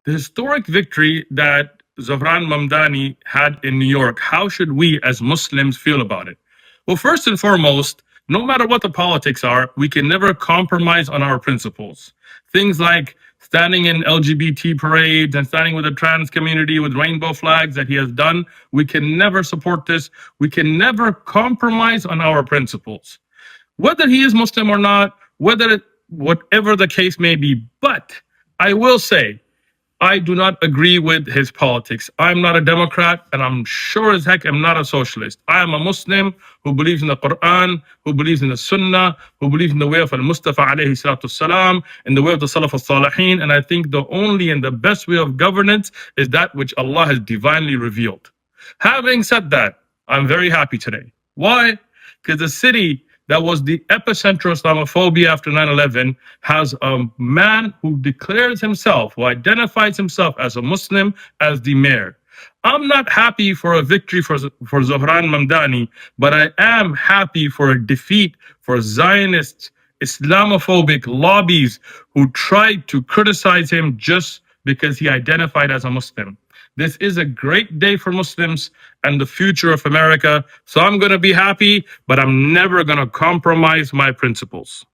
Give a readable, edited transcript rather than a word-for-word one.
The historic victory that Zohran Mamdani had in New York, how should we as Muslims feel about it? Well, first and foremost, no matter what the politics are, we can never compromise on our principles. Things like standing in LGBT parades and standing with the trans community with rainbow flags that he has done, we can never support this. We can never compromise on our principles. Whether he is Muslim or not, whatever the case may be. But I will say, I do not agree with his politics. I'm not a Democrat, and I'm sure as heck I'm not a socialist. I am a Muslim who believes in the Quran, who believes in the Sunnah, who believes in the way of Al-Mustafa alayhi salatu salam, and the way of the Salaf al-Salihin. And I think the only and the best way of governance is that which Allah has divinely revealed. Having said that, I'm very happy today. Why? Because the city that was the epicenter of Islamophobia after 9/11 has a man who declares himself, who identifies himself as a Muslim, as the mayor. I'm not happy for a victory for Zohran Mamdani, but I am happy for a defeat for Zionist, Islamophobic lobbies who tried to criticize him just because he identified as a Muslim. This is a great day for Muslims and the future of America. So I'm going to be happy, but I'm never going to compromise my principles.